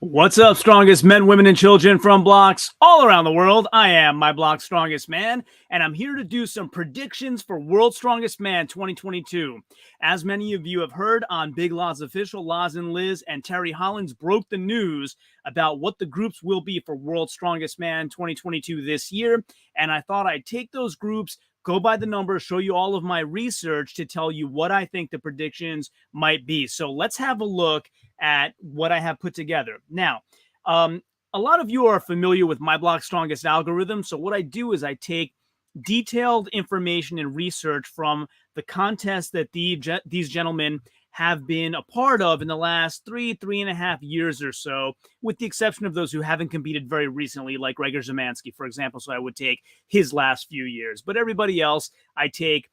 What's up, strongest men, women, and children from blocks all around the world? I am my block's strongest man, and I'm here to do some predictions for World's Strongest Man 2022. As many of you have heard on Big Loz Official, Loz and Liz and Terry Hollins broke the news about what the groups will be for World's Strongest Man 2022 this year, and I thought I'd take those groups, go by the numbers, show you all of my research to tell you what I think the predictions might be. So let's have a look at what I have put together. Now, a lot of you are familiar with my block's strongest algorithm. So what I do is I take detailed information and research from the contest that these gentlemen have been a part of in the last 3.5 years or so, with the exception of those who haven't competed very recently, like Gregor Zemansky, for example. So I would take his last few years. But everybody else, I take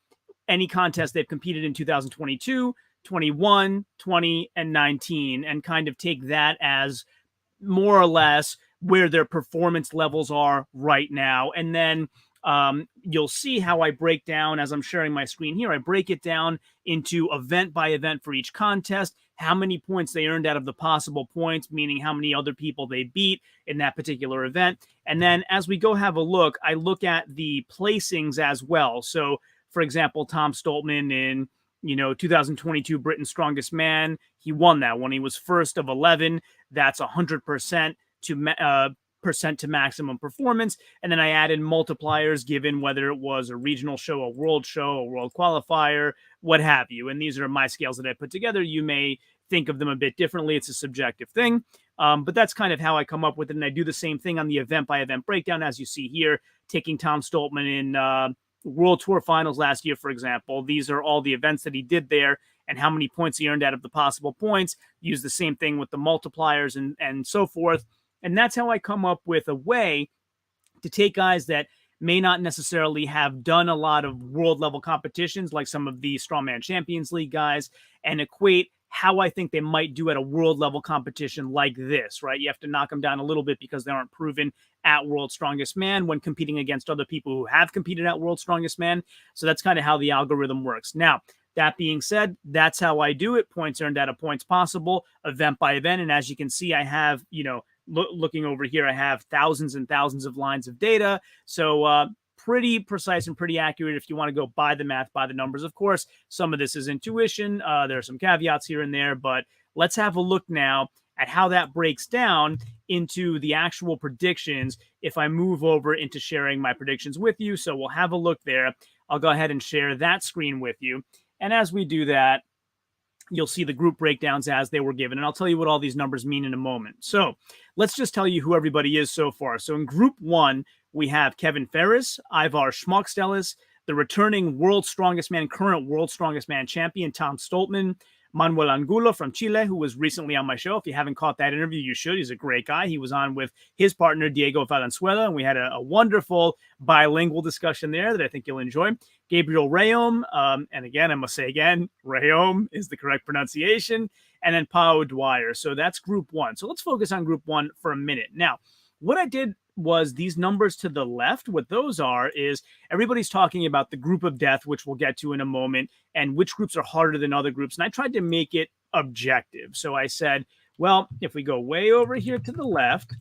any contest they've competed in 2022, 21, 20, and 19, and kind of take that as more or less where their performance levels are right now. And then you'll see how I break down, as I'm sharing my screen here, I break it down into event by event for each contest, how many points they earned out of the possible points, meaning how many other people they beat in that particular event. And then as we go have a look, I look at the placings as well. So, for example, Tom Stoltman in 2022 Britain's Strongest Man, he won that one. He was first of 11. That's 100% to maximum performance. And then I added multipliers given whether it was a regional show, a world qualifier, what have you. And these are my scales that I put together. You may think of them a bit differently. It's a subjective thing. But that's kind of how I come up with it. And I do the same thing on the event by event breakdown, as you see here, taking Tom Stoltman in World Tour Finals last year, for example. These are all the events that he did there and how many points he earned out of the possible points. Use the same thing with the multipliers and so forth. And that's how I come up with a way to take guys that may not necessarily have done a lot of world level competitions, like some of the Strongman Champions League guys, and equate how I think they might do at a world level competition like this, right? You have to knock them down a little bit because they aren't proven at World's Strongest Man when competing against other people who have competed at World's Strongest Man. So that's kind of how the algorithm works. Now, that being said, that's how I do it. Points earned out of points possible, event by event. And as you can see, I have, looking over here, I have thousands and thousands of lines of data. So pretty precise and pretty accurate if you want to go by the math, by the numbers. Of course, some of this is intuition. There are some caveats here and there, but let's have a look now at how that breaks down into the actual predictions if I move over into sharing my predictions with you. So we'll have a look there. I'll go ahead and share that screen with you. And as we do that, you'll see the group breakdowns as they were given. And I'll tell you what all these numbers mean in a moment. So let's just tell you who everybody is so far. So in Group 1, we have Kevin Ferris, Ivar Schmuckstellis, the returning World's Strongest Man, current World's Strongest Man champion, Tom Stoltman, Manuel Angulo from Chile, who was recently on my show. If you haven't caught that interview, you should. He's a great guy. He was on with his partner, Diego Valenzuela, and we had a wonderful bilingual discussion there that I think you'll enjoy. Gabriel Rayom, and again, I must say again, Rayom is the correct pronunciation, and then Pau Dwyer. So that's Group 1. So let's focus on Group 1 for a minute. Now, what I did was these numbers to the left, what those are is everybody's talking about the group of death, which we'll get to in a moment, and which groups are harder than other groups. And I tried to make it objective. So I said, well, if we go way over here to the left,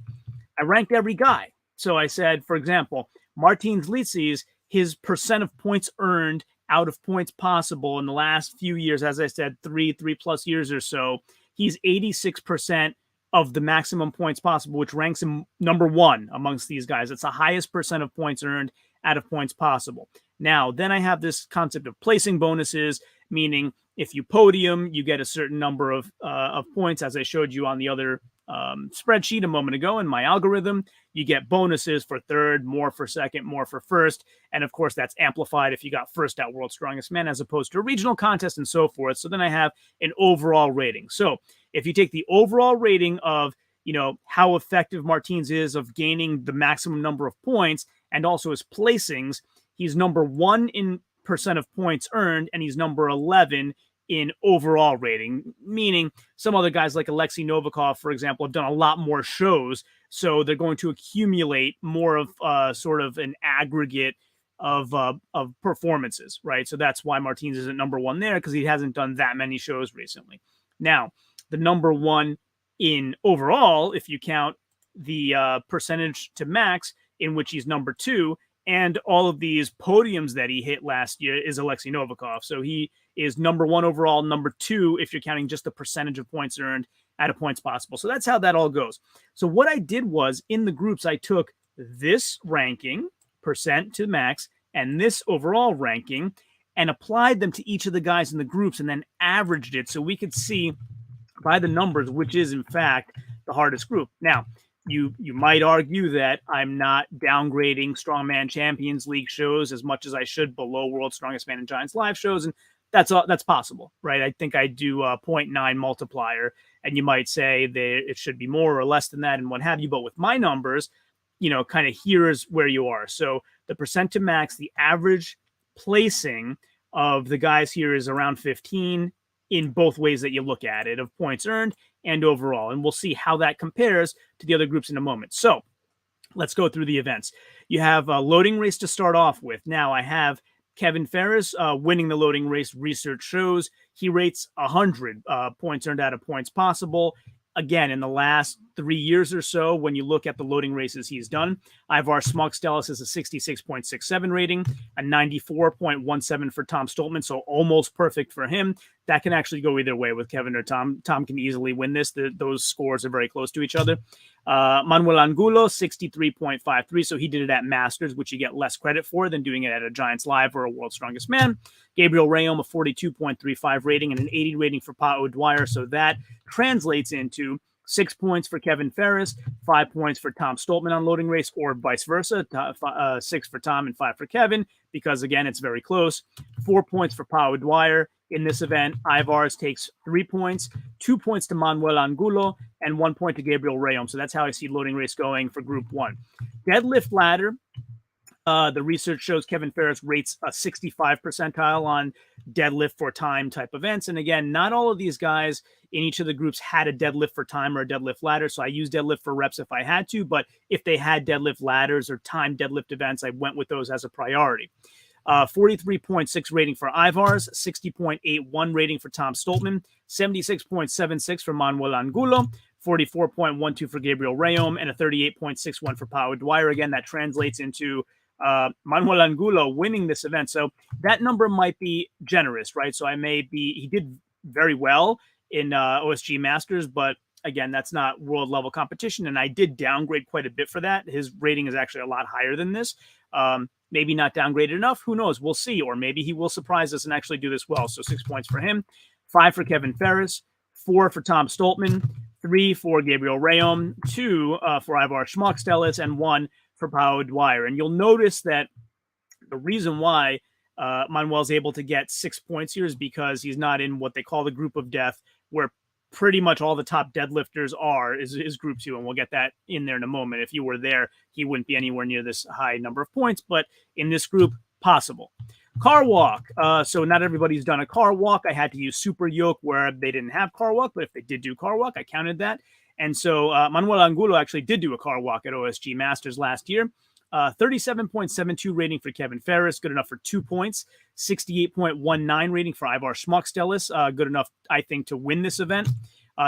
I ranked every guy. So I said, for example, Martins Licis, his percent of points earned out of points possible in the last few years, as I said, three plus years or so, he's 86% of the maximum points possible, which ranks him number 1 amongst these guys. It's the highest percent of points earned out of points possible. Now, then I have this concept of placing bonuses, meaning if you podium, you get a certain number of points, as I showed you on the other spreadsheet a moment ago in my algorithm. You get bonuses for third, more for second, more for first. And of course, that's amplified if you got first at World's Strongest Man, as opposed to a regional contest and so forth. So then I have an overall rating. So if you take the overall rating of, how effective Martins is of gaining the maximum number of points and also his placings, he's number 1 in percent of points earned, and he's number 11 in overall rating, meaning some other guys like Alexi Novikov, for example, have done a lot more shows. So they're going to accumulate more of sort of an aggregate of performances, right? So that's why Martins isn't number 1 there, because he hasn't done that many shows recently. Now, the number 1 in overall, if you count the percentage to max, in which he's number 2, and all of these podiums that he hit last year, is Alexi Novikov. So he is number 1 overall, number 2 if you're counting just the percentage of points earned at a points possible. So that's how that all goes. So what I did was, in the groups, I took this ranking, percent to max, and this overall ranking, and applied them to each of the guys in the groups, and then averaged it so we could see by the numbers which is, in fact, the hardest group. Now, you might argue that I'm not downgrading Strongman Champions League shows as much as I should below World's Strongest Man and Giants live shows, and that's possible, right? I think I do a 0.9 multiplier, and you might say that it should be more or less than that and what have you, but with my numbers, kind of here's where you are. So the percent to max, the average placing of the guys here is around 15 in both ways that you look at it, of points earned and overall. And we'll see how that compares to the other groups in a moment. So let's go through the events. You have a loading race to start off with. Now I have Kevin Ferris winning the loading race. Research shows he rates 100 points earned out of points possible. Again, in the last 3 years or so, when you look at the loading races he's done, Ivar Smockstellis is a 66.67 rating, a 94.17 for Tom Stoltman, so almost perfect for him. That can actually go either way with Kevin or Tom. Tom can easily win this. Those scores are very close to each other. Manuel Angulo, 63.53, so he did it at Masters, which you get less credit for than doing it at a Giants Live or a World's Strongest Man. Gabriel Rayom, a 42.35 rating and an 80 rating for Pa O'Dwyer, so that translates into 6 points for Kevin Ferris, 5 points for Tom Stoltman on loading race, or vice versa, 6 for Tom and 5 for Kevin, because, again, it's very close. 4 points for Pa O'Dwyer. In this event, Ivars takes 3 points, 2 points to Manuel Angulo, and 1 point to Gabriel Rayom. So that's how I see loading race going for Group 1. Deadlift Ladder. The research shows Kevin Ferris rates a 65 percentile on deadlift for time type events. And again, not all of these guys in each of the groups had a deadlift for time or a deadlift ladder. So I use deadlift for reps if I had to, but if they had deadlift ladders or time deadlift events, I went with those as a priority. 43.6 rating for Ivars, 60.81 rating for Tom Stoltman, 76.76 for Manuel Angulo, 44.12 for Gabriel Rayom, and a 38.61 for Pa O'Dwyer. Again, that translates into Manuel Angulo winning this event. So that number might be generous, right? So he did very well in OSG Masters, but again, that's not world level competition. And I did downgrade quite a bit for that. His rating is actually a lot higher than this. Maybe not downgraded enough. Who knows? We'll see. Or maybe he will surprise us and actually do this well. So 6 points for him, 5 for Kevin Ferris, 4 for Tom Stoltman, 3 for Gabriel Rayom, 2 for Ivar Smockstellis, and 1 for Pa O'Dwyer. And you'll notice that the reason why Manuel's able to get 6 points here is because he's not in what they call the group of death, where pretty much all the top deadlifters is Group 2, and we'll get that in there in a moment. If you were there, he wouldn't be anywhere near this high number of points, but in this group, possible. Car walk. So not everybody's done a car walk. I had to use super yoke where they didn't have car walk, but if they did do car walk, I counted that. And so Manuel Angulo actually did do a car walk at OSG Masters last year. 37.72 rating for Kevin Ferris, good enough for 2 points. 68.19 rating for Ivar Smockstellis, good enough, I think, to win this event.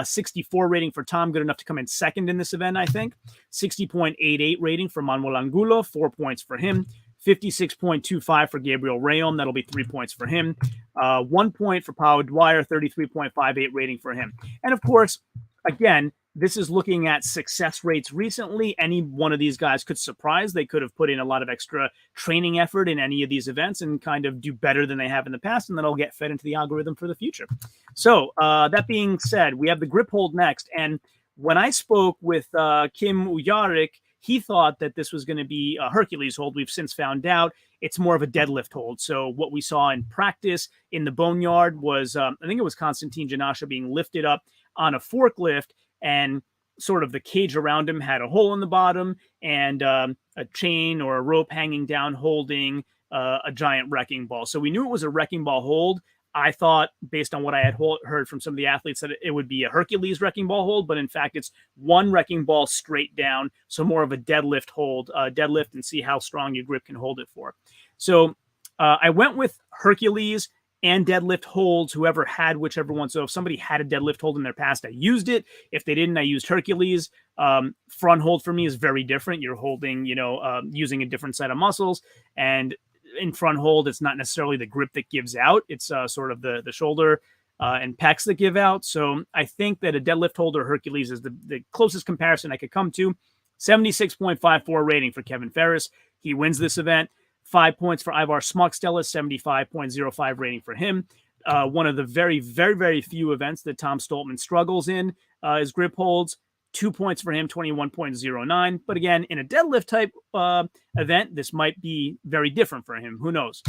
64 rating for Tom, good enough to come in second in this event, I think. 60.88 rating for Manuel Angulo, 4 points for him. 56.25 for Gabriel Rayom, that'll be 3 points for him. 1 point for Pa O'Dwyer, 33.58 rating for him. And of course, again, this is looking at success rates recently. Any one of these guys could surprise. They could have put in a lot of extra training effort in any of these events and kind of do better than they have in the past, and then it'll get fed into the algorithm for the future. So that being said, we have the grip hold next. And when I spoke with Kim Ujarik, he thought that this was going to be a Hercules hold. We've since found out it's more of a deadlift hold. So what we saw in practice in the boneyard was, I think it was Constantine Genasha being lifted up on a forklift, and sort of the cage around him had a hole in the bottom and a chain or a rope hanging down holding a giant wrecking ball. So we knew it was a wrecking ball hold. I thought, based on what I had heard from some of the athletes, that it would be a Hercules wrecking ball hold, but in fact, it's one wrecking ball straight down, so more of a deadlift hold, deadlift and see how strong your grip can hold it for. So I went with Hercules and deadlift holds, whoever had whichever one. So if somebody had a deadlift hold in their past, I used it. If they didn't, I used Hercules. Front hold for me is very different. You're holding, using a different set of muscles. And in front hold, it's not necessarily the grip that gives out. It's sort of the shoulder and pecs that give out. So I think that a deadlift hold or Hercules is the closest comparison I could come to. 76.54 rating for Kevin Ferris. He wins this event. 5 points for Ivar Smokstella, 75.05 rating for him. One of the very, very, very few events that Tom Stoltman struggles in is grip holds. 2 points for him, 21.09. But again, in a deadlift type event, this might be very different for him. Who knows?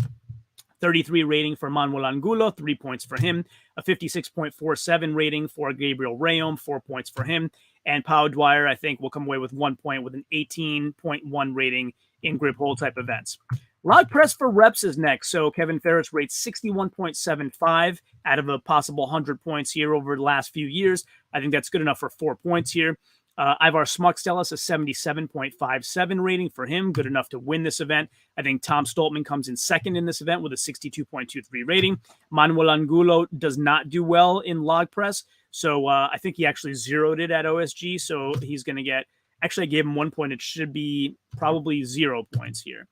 33 rating for Manuel Angulo, 3 points for him. A 56.47 rating for Gabriel Rayom, 4 points for him. And Pau Dwyer, I think, will come away with 1 point with an 18.1 rating in grip hold type events. Log press for reps is next. So Kevin Ferris rates 61.75 out of a possible 100 points here over the last few years. I think that's good enough for 4 points here. Ivar Smokstelis, a 77.57 rating for him. Good enough to win this event. I think Tom Stoltman comes in second in this event with a 62.23 rating. Manuel Angulo does not do well in log press. So I think he actually zeroed it at OSG. So he's going to get, actually I gave him 1 point. It should be probably 0 points here.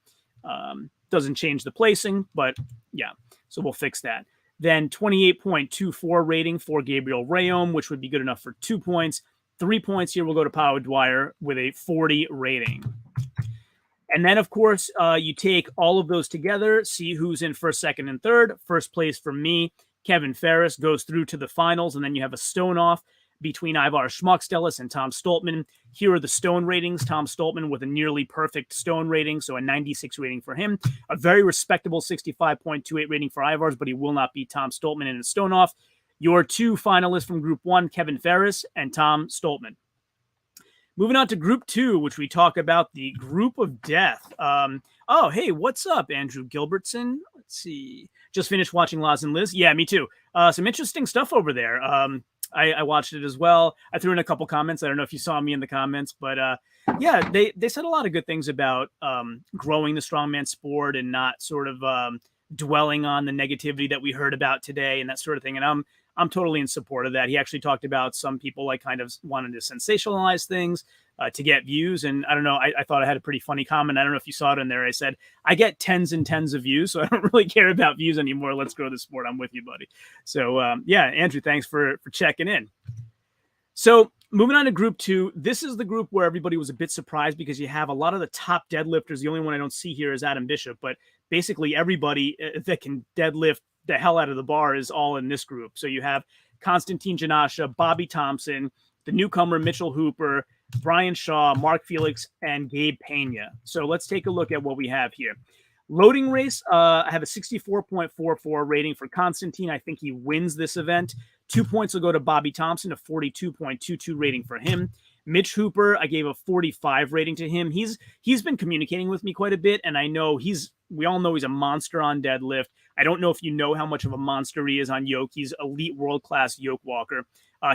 Doesn't change the placing, but yeah, so we'll fix that. Then 28.24 rating for Gabriel Rayom, which would be good enough for 2 points. 3 points here will go to Pau Dwyer with a 40 rating. And then, of course, you take all of those together, see who's in first, second, and third. First place for me, Kevin Ferris, goes through to the finals, and then you have a stone off between Ivar Smokstelis and Tom Stoltman. Here are the stone ratings. Tom Stoltman with a nearly perfect stone rating, so a 96 rating for him. A very respectable 65.28 rating for Ivar's, but he will not beat Tom Stoltman in a stone off. Your two finalists from Group 1, Kevin Ferris and Tom Stoltman. Moving on to Group 2, which we talk about the Group of Death. Oh, hey, what's up, Andrew Gilbertson? Let's see. Just finished watching Laws and Liz. Yeah, me too. Some interesting stuff over there. I watched it as well. I threw in a couple comments. I don't know if you saw me in the comments, but yeah, they said a lot of good things about growing the strongman sport and not sort of dwelling on the negativity that we heard about today and that sort of thing. And I'm totally in support of that. He actually talked about some people like kind of wanting to sensationalize things to get views. And I don't know, I thought I had a pretty funny comment. I don't know if you saw it in there. I said, I get tens and tens of views, so I don't really care about views anymore. Let's grow the sport. I'm with you, buddy. So yeah, Andrew, thanks for checking in. So moving on to Group 2, this is the group where everybody was a bit surprised because you have a lot of the top deadlifters. The only one I don't see here is Adam Bishop, but basically everybody that can deadlift the hell out of the bar is all in this group. So you have Constantine Genasha, Bobby Thompson, the newcomer Mitchell Hooper, Brian Shaw, Mark Felix, and Gabe Pena. So let's take a look at what we have here. Loading race, I have a 64.44 rating for Constantine. I think he wins this event. 2 points will go to Bobby Thompson, a 42.22 rating for him. Mitch Hooper, I gave a 45 rating to him. He's been communicating with me quite a bit, and I know we all know he's a monster on deadlift. I don't know if you know how much of a monster he is on yoke. He's elite world-class yoke walker.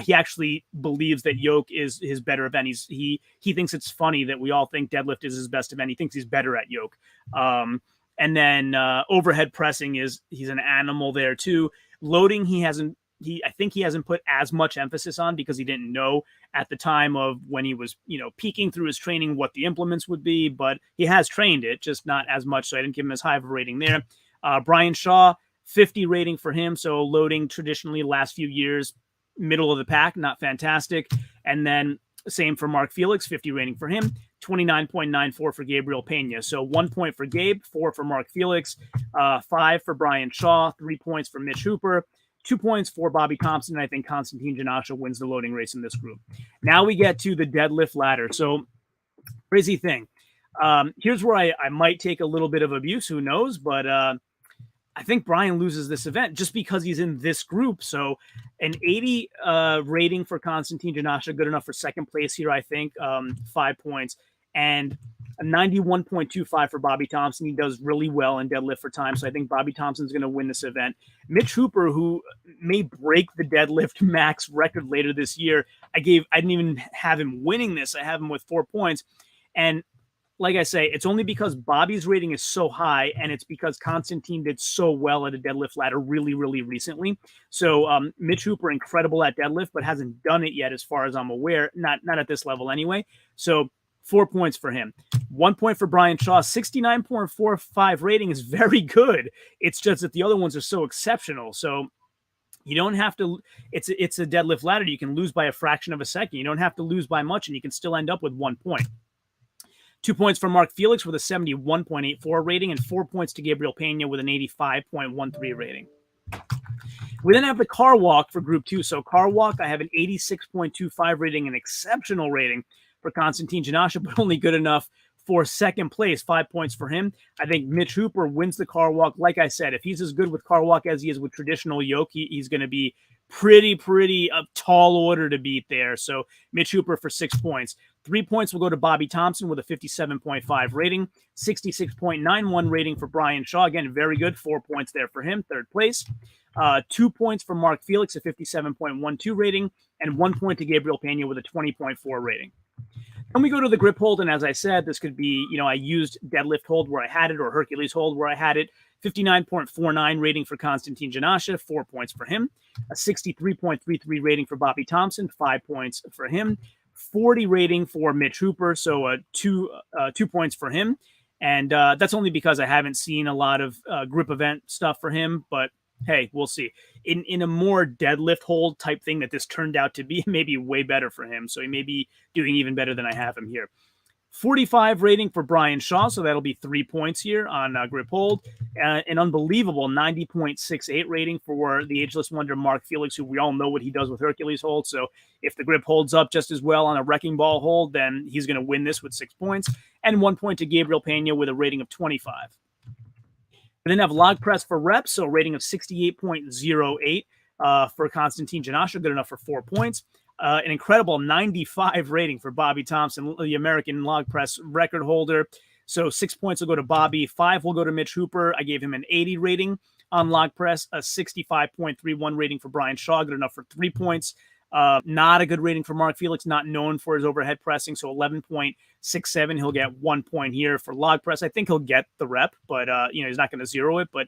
He actually believes that yoke is his better event. He thinks it's funny that we all think deadlift is his best event. He thinks he's better at yoke. And then overhead pressing he's an animal there too. Loading, I think he hasn't put as much emphasis on because he didn't know at the time of when he was, peeking through his training what the implements would be, but he has trained it, just not as much. So I didn't give him as high of a rating there. Brian Shaw, 50 rating for him. So loading traditionally last few years, middle of the pack, not fantastic. And then same for Mark Felix, 50 rating for him, 29.94 for Gabriel Pena. So 1 point for Gabe, 4 for Mark Felix, 5 for Brian Shaw, 3 points for Mitch Hooper, 2 points for Bobby Thompson. And I think Constantine Genasha wins the loading race in this group. Now we get to the deadlift ladder. So crazy thing. Here's where I might take a little bit of abuse. Who knows? But I think Brian loses this event just because he's in this group. So an 80 rating for Constantine Genasha, good enough for second place here, I think, 5 points. And a 91.25 for Bobby Thompson. He does really well in deadlift for time. So I think Bobby Thompson's going to win this event. Mitch Hooper, who may break the deadlift max record later this year, I didn't even have him winning this. I have him with 4 points. And like I say, it's only because Bobby's rating is so high, and it's because Constantine did so well at a deadlift ladder really, really recently. So Mitch Hooper, incredible at deadlift, but hasn't done it yet as far as I'm aware, not at this level anyway. So 4 points for him. 1 point for Brian Shaw. 69.45 rating is very good. It's just that the other ones are so exceptional. So you don't have to, it's a deadlift ladder. You can lose by a fraction of a second. You don't have to lose by much, and you can still end up with 1 point. 2 points for Mark Felix with a 71.84 rating, and 4 points to Gabriel Pena with an 85.13 rating. We then have the car walk for group 2. So car walk, I have an 86.25 rating, an exceptional rating for Constantine Genasha, but only good enough for second place. 5 points for him. I think Mitch Hooper wins the car walk. Like I said, if he's as good with car walk as he is with traditional yoke, he's going to be pretty a tall order to beat there. So Mitch Hooper for 6 points. 3 points will go to Bobby Thompson with a 57.5 rating. 66.91 rating for Brian Shaw. Again, very good. 4 points there for him. Third place. 2 points for Mark Felix, a 57.12 rating. And 1 point to Gabriel Pena with a 20.4 rating. Then we go to the grip hold, and as I said, this could be, I used deadlift hold where I had it, or Hercules hold where I had it. 59.49 rating for Constantine Genasha, 4 points for him. A 63.33 rating for Bobby Thompson, 5 points for him. 40 rating for Mitch Hooper, so 2 points for him. And that's only because I haven't seen a lot of grip event stuff for him, but hey, we'll see. In a more deadlift hold type thing that this turned out to be, maybe way better for him. So he may be doing even better than I have him here. 45 rating for Brian Shaw, so that'll be 3 points here on grip hold. An unbelievable 90.68 rating for the ageless wonder Mark Felix, who we all know what he does with Hercules hold. So if the grip holds up just as well on a wrecking ball hold, then he's going to win this with 6 points. And 1 point to Gabriel Pena with a rating of 25. We then have log press for reps, so a rating of 68.08 for Constantine Genasha, good enough for 4 points. An incredible 95 rating for Bobby Thompson, the American log press record holder. So 6 points will go to Bobby. 5 will go to Mitch Hooper. I gave him an 80 rating on log press, a 65.31 rating for Brian Shaw, good enough for 3 points. Not a good rating for Mark Felix, not known for his overhead pressing, so 11.67. He'll get 1 point here for log press. I think he'll get the rep, but he's not going to zero it, but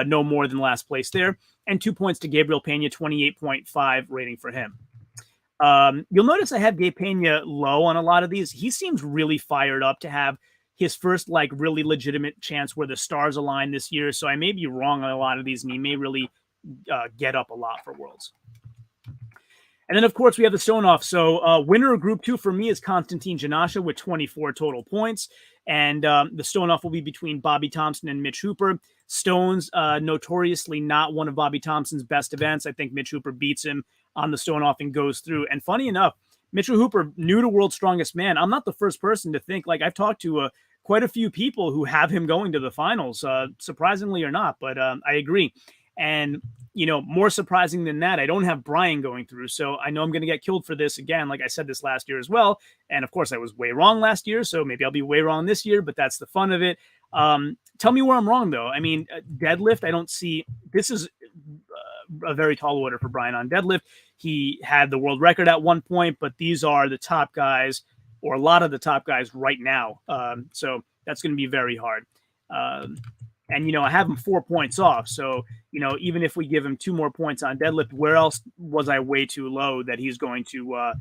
no more than last place there. And 2 points to Gabriel Pena, 28.5 rating for him. You'll notice I have Gabe Pena low on a lot of these. He seems really fired up to have his first really legitimate chance where the stars align this year. So I may be wrong on a lot of these, and he may really get up a lot for Worlds. And then, of course, we have the stone off. So winner of Group 2 for me is Constantine Genasha with 24 total points. And the stone off will be between Bobby Thompson and Mitch Hooper. Stones, notoriously not one of Bobby Thompson's best events. I think Mitch Hooper beats him on the stone off and goes through. And funny enough, Mitchell Hooper, new to World's Strongest Man. I'm not the first person to think, I've talked to quite a few people who have him going to the finals, surprisingly or not, but I agree. And, more surprising than that, I don't have Brian going through. So I know I'm going to get killed for this again. Like I said this last year as well. And of course I was way wrong last year. So maybe I'll be way wrong this year, but that's the fun of it. Tell me where I'm wrong though. I mean, deadlift, I don't see, this is a very tall order for Brian on deadlift. He had the world record at one point, but these are the top guys, or a lot of the top guys right now. So that's going to be very hard. And, I have him 4 points off. So, even if we give him 2 more points on deadlift, where else was I way too low that he's going to,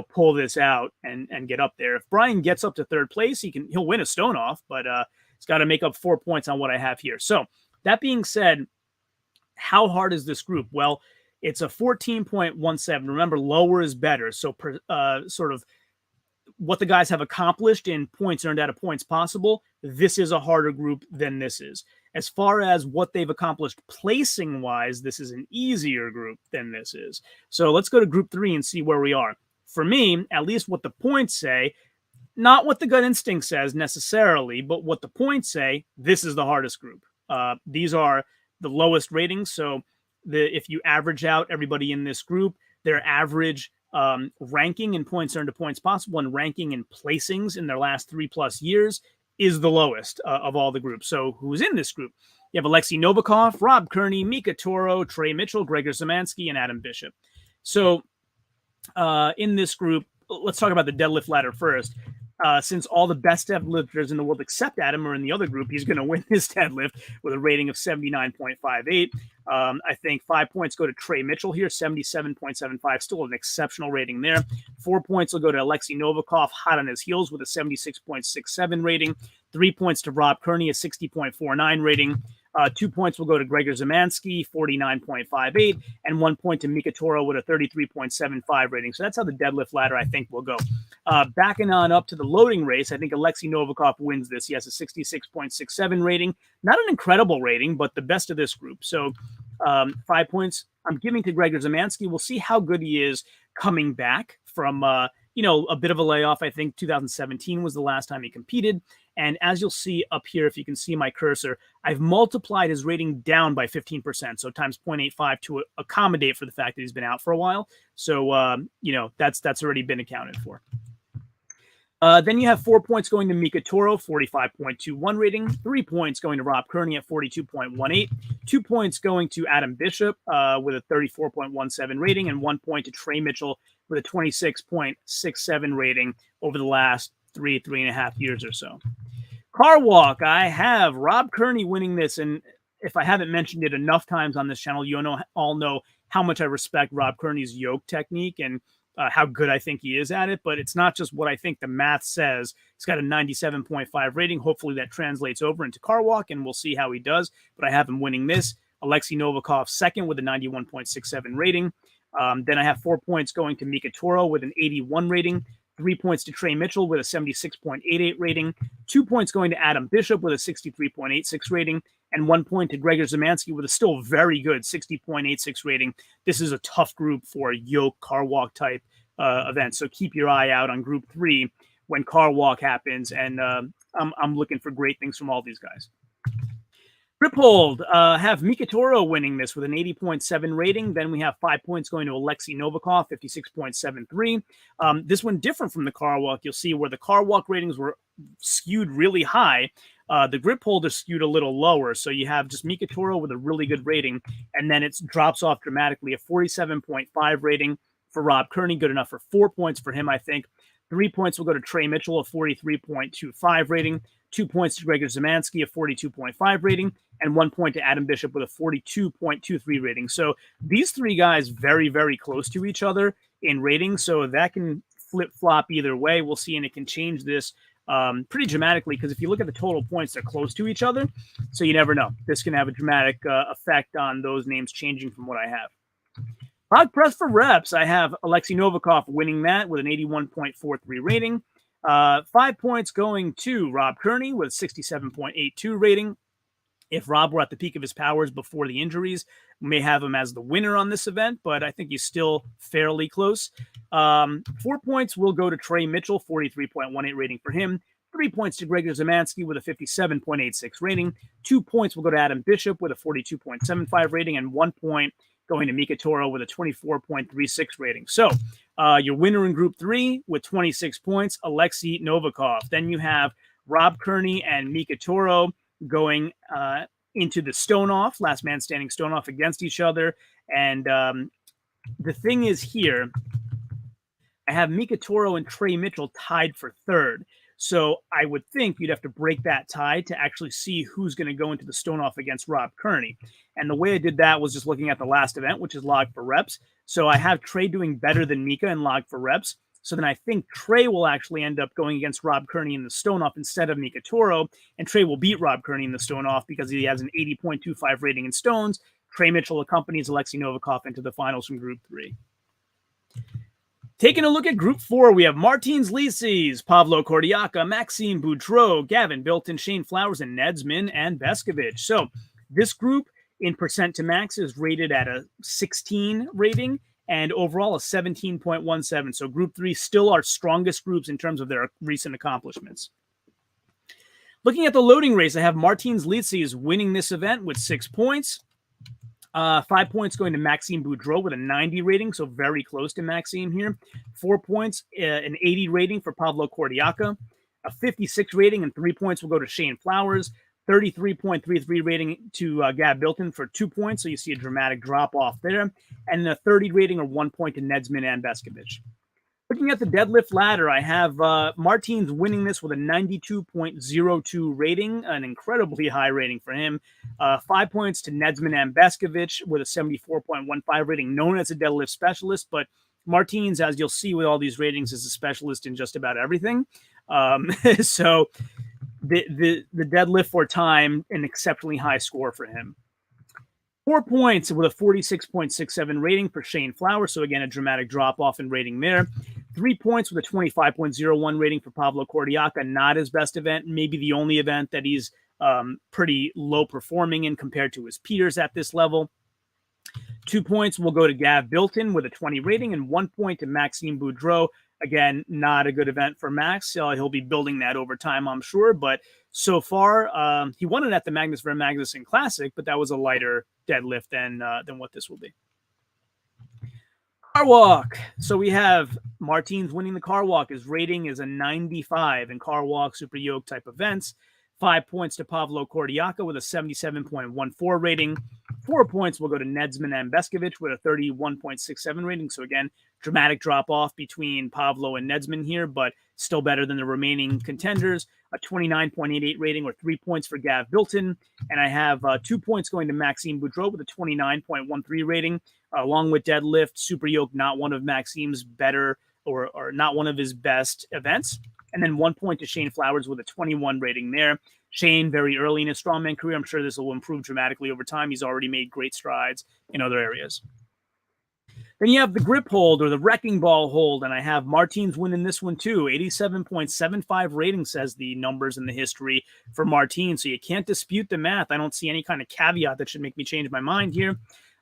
pull this out and get up there? If Brian gets up to third place, he'll win a stone off, but he's got to make up 4 points on what I have here. So that being said, how hard is this group? Well, it's a 14.17. Remember, lower is better. So sort of what the guys have accomplished in points earned out of points possible, this is a harder group than this is. As far as what they've accomplished placing-wise, this is an easier group than this is. So let's go to Group 3 and see where we are. For me, at least what the points say, not what the gut instinct says necessarily, but what the points say, this is the hardest group. These are the lowest ratings. So if you average out everybody in this group, their average ranking in points earned to points possible and ranking in placings in their last 3+ years is the lowest of all the groups. So who's in this group? You have Alexi Novikov, Rob Kearney, Mika Toro, Trey Mitchell, Gregor Zemansky, and Adam Bishop. So in this group, let's talk about the deadlift ladder first. since all the best deadlifters in the world except Adam are in the other group, he's going to win this deadlift with a rating of 79.58. I think 5 points go to Trey Mitchell here, 77.75, still an exceptional rating there. 4 points will go to Alexi Novikov, hot on his heels with a 76.67 rating. 3 points to Rob Kearney, a 60.49 rating. 2 points will go to Gregor Zemansky, 49.58, and 1 point to Mika Toro with a 33.75 rating. So that's how the deadlift ladder, I think, will go. Backing on up to the loading race, I think Alexi Novikov wins this. He has a 66.67 rating. Not an incredible rating, but the best of this group. So 5 points I'm giving to Gregor Zemansky. We'll see how good he is coming back from, a bit of a layoff. I think 2017 was the last time he competed. And as you'll see up here, if you can see my cursor, I've multiplied his rating down by 15%, so times 0.85 to accommodate for the fact that he's been out for a while. So, that's already been accounted for. Then you have 4 points going to Mika Toro, 45.21 rating. 3 points going to Rob Kearney at 42.18. 2 points going to Adam Bishop with a 34.17 rating, and 1 point to Trey Mitchell with a 26.67 rating over the last 3.5 years or so. Car walk, I have Rob Kearney winning this, and if I haven't mentioned it enough times on this channel, you all know how much I respect Rob Kearney's yoke technique and how good I think he is at it. But it's not just what I think the math says. He's got a 97.5 rating. Hopefully that translates over into car walk, and we'll see how he does. But I have him winning this. Alexi Novikov second with a 91.67 rating. Then I have 4 points going to Mika Toro with an 81 rating. 3 points to Trey Mitchell with a 76.88 rating. 2 points going to Adam Bishop with a 63.86 rating. And 1 point to Gregor Zemansky with a still very good 60.86 rating. This is a tough group for yoke car walk type events. So keep your eye out on group 3 when car walk happens. And I'm looking for great things from all these guys. Grip hold, have Mika Toro winning this with an 80.7 rating. Then we have 5 points going to Alexi Novikov, 56.73. This one different from the car walk. You'll see where the car walk ratings were skewed really high. The grip hold is skewed a little lower. So you have just Mika Toro with a really good rating. And then it drops off dramatically, a 47.5 rating for Rob Kearney. Good enough for 4 points for him, I think. 3 points will go to Trey Mitchell, a 43.25 rating. 2 points to Gregor Zemansky, a 42.5 rating, and 1 point to Adam Bishop with a 42.23 rating. So these three guys very, very close to each other in rating. So that can flip-flop either way. We'll see, and it can change this pretty dramatically because if you look at the total points, they're close to each other. So you never know. This can have a dramatic effect on those names changing from what I have. Log press for reps. I have Alexi Novikov winning that with an 81.43 rating. 5 points going to Rob Kearney with a 67.82 rating. If Rob were at the peak of his powers before the injuries, we may have him as the winner on this event, but I think he's still fairly close. 4 points will go to Trey Mitchell, 43.18 rating for him. 3 points to Gregor Zemansky with a 57.86 rating. 2 points will go to Adam Bishop with a 42.75 rating, and 1 point going to Mika Toro with a 24.36 rating. So your winner in Group 3 with 26 points, Alexi Novikov. Then you have Rob Kearney and Mika Toro going into the stone-off, last man standing stone-off against each other. And the thing is here, I have Mika Toro and Trey Mitchell tied for third. So I would think you'd have to break that tie to actually see who's going to go into the stone-off against Rob Kearney. And the way I did that was just looking at the last event, which is log for reps. So I have Trey doing better than Mika in log for reps. So then I think Trey will actually end up going against Rob Kearney in the stone-off instead of Mika Toro. And Trey will beat Rob Kearney in the stone-off because he has an 80.25 rating in stones. Trey Mitchell accompanies Alexi Novikov into the finals from Group 3. Taking a look at Group 4, we have Martins Licis, Pavlo Kordiaka, Maxine Boudreau, Gavin Bilton, Shane Flowers, and Nedsman and Beskovich. So this group in percent to max is rated at a 16 rating and overall a 17.17. So Group 3 still our strongest groups in terms of their recent accomplishments. Looking at the loading race, I have Martins Licis winning this event with 6 points. 5 points going to Maxine Boudreau with a 90 rating, so very close to Maxine here. 4 points, an 80 rating for Pavlo Kordiaka. A 56 rating and 3 points will go to Shane Flowers. 33.33 rating to Gab Bilton for 2 points, so you see a dramatic drop off there. And a 30 rating or 1 point to Nedsman and Beskovich. Looking at the deadlift ladder, I have Martins winning this with a 92.02 rating, an incredibly high rating for him. 5 points to Nedzman Ambeskovich with a 74.15 rating, known as a deadlift specialist. But Martins, as you'll see with all these ratings, is a specialist in just about everything. So the deadlift for time, an exceptionally high score for him. 4 points with a 46.67 rating for Shane Flowers. So again, a dramatic drop off in rating there. 3 points with a 25.01 rating for Pavlo Kordiaka. Not his best event, maybe the only event that he's pretty low performing in compared to his peers at this level. 2 points will go to Gav Bilton with a 20 rating, and 1 point to Maxine Boudreau. Again, not a good event for Max. He'll be building that over time, I'm sure. But so far, he won it at the Magnus Ver Magnuson Classic, but that was a lighter deadlift than what this will be. Car walk. So we have Martins winning the car walk. His rating is a 95 in car walk, super yoke type events. 5 points to Pavlo Kordiaka with a 77.14 rating. 4 points will go to Nedzman Ambeskovich with a 31.67 rating. So again, dramatic drop off between Pavlo and Nedzman here, but still better than the remaining contenders. A 29.88 rating, or 3 points for Gav Bilton. And I have 2 points going to Maxine Boudreau with a 29.13 rating, along with deadlift, super yoke, not one of Maxime's better or not one of his best events. And then 1 point to Shane Flowers with a 21 rating there. Shane, very early in his strongman career. I'm sure this will improve dramatically over time. He's already made great strides in other areas. Then you have the grip hold, or the wrecking ball hold, and I have Martins winning this one too. 87.75 rating says the numbers in the history for Martins, so you can't dispute the math. I don't see any kind of caveat that should make me change my mind here.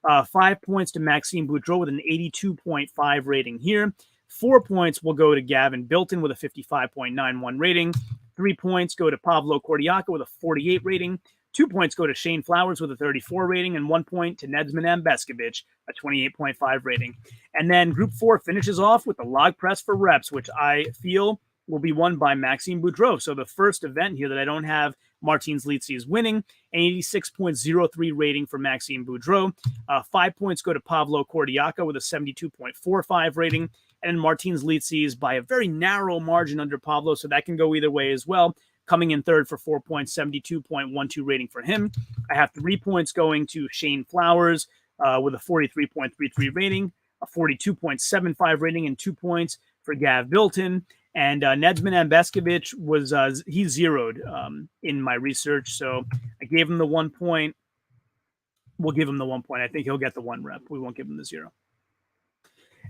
5 points to Maxine Boudreau with an 82.5 rating here. 4 points will go to Gavin Bilton with a 55.91 rating. 3 points go to Pavlo Kordiaka with a 48 rating. 2 points go to Shane Flowers with a 34 rating, and 1 point to Nedzman Ambeskovich, a 28.5 rating. And then Group 4 finishes off with the log press for reps, which I feel will be won by Maxine Boudreau. So the first event here that I don't have Martins Litzzi is winning, an 86.03 rating for Maxine Boudreau. 5 points go to Pavlo Kordiaka with a 72.45 rating. And Martins Litzzi is by a very narrow margin under Pavlo, so that can go either way as well. Coming in third for 4 points, 72.12 rating for him. I have 3 points going to Shane Flowers with a 43.33 rating, a 42.75 rating, and 2 points for Gav Bilton. And Nedzman Ambeskovich was he zeroed in my research, so I gave him the 1 point. We'll give him the 1 point. I think he'll get the 1 rep. We won't give him the 0.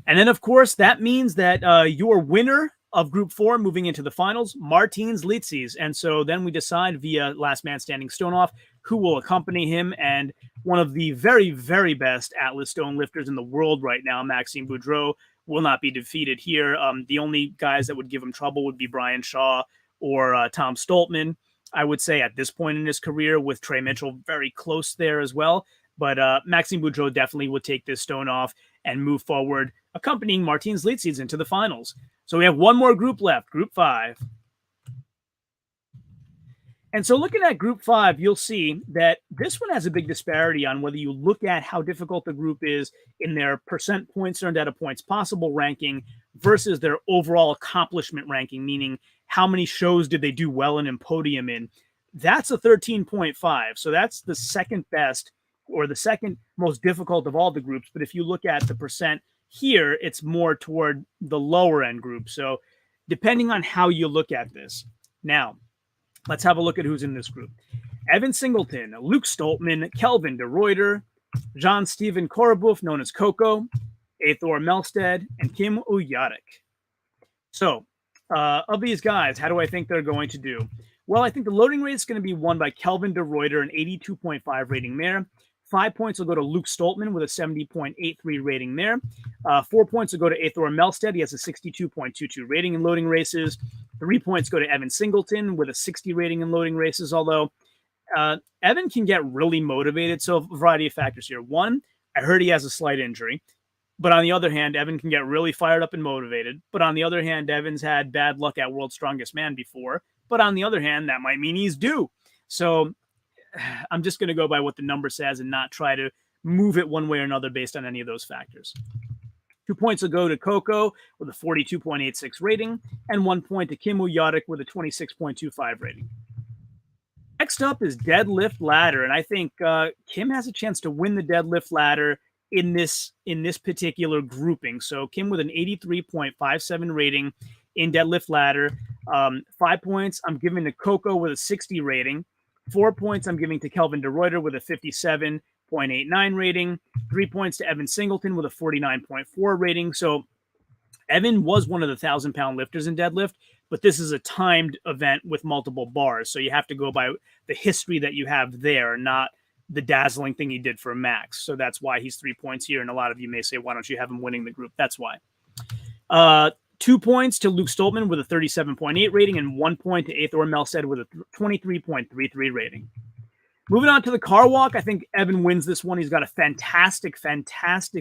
And then, of course, that means that your winner of Group 4 moving into the finals, Martins Litzzi. And so then we decide via Last Man Standing Stone-Off who will accompany him. And one of the very, very best Atlas stone lifters in the world right now, Maxime Boudreau, will not be defeated here. The only guys that would give him trouble would be Brian Shaw or Tom Stoltman, I would say, at this point in his career, with Trey Mitchell very close there as well. But Maxime Boudreau definitely would take this stone off and move forward, accompanying Martins Litzzi into the finals. So we have one more group left, Group 5. And so looking at Group 5, you'll see that this one has a big disparity on whether you look at how difficult the group is in their percent points earned out of points possible ranking versus their overall accomplishment ranking, meaning how many shows did they do well in and podium in. That's a 13.5. So that's the second best, or the second most difficult of all the groups. But if you look at the percent here, it's more toward the lower end group. So depending on how you look at this. Now, let's have a look at who's in this group. Evan Singleton, Luke Stoltman, Kelvin de Ruyter, Jean-Steven Korobouf, known as Coco, Athor Melstead, and Kim Uyarik. So, of these guys, how do I think they're going to do? Well, I think the loading rate is going to be won by Kelvin de Ruyter, an 82.5 rating there. 5 points will go to Luke Stoltman with a 70.83 rating there. 4 points will go to Athor Melstead. He has a 62.22 rating in loading races. 3 points go to Evan Singleton with a 60 rating in loading races, although Evan can get really motivated. So a variety of factors here. One, I heard he has a slight injury. But on the other hand, Evan can get really fired up and motivated. But on the other hand, Evan's had bad luck at World's Strongest Man before. But on the other hand, that might mean he's due. So I'm just going to go by what the number says and not try to move it one way or another based on any of those factors. 2 points will go to Coco with a 42.86 rating, and 1 point to Kim Woo-Yodik with a 26.25 rating. Next up is Deadlift Ladder, and I think Kim has a chance to win the Deadlift Ladder in this particular grouping. So Kim with an 83.57 rating in Deadlift Ladder. 5 points I'm giving to Coco with a 60 rating. 4 points I'm giving to Kelvin DeRuyter with a 57.89 rating. 3 points to Evan Singleton with a 49.4 rating. So Evan was one of the 1,000-pound lifters in deadlift, but this is a timed event with multiple bars. So you have to go by the history that you have there, not the dazzling thing he did for Max. So that's why he's 3 points here. And a lot of you may say, why don't you have him winning the group? That's why. 2 points to Luke Stoltman with a 37.8 rating, and 1 point to Athor Melstead with a 23.33 rating. Moving on to the car walk, I think Evan wins this one. He's got a fantastic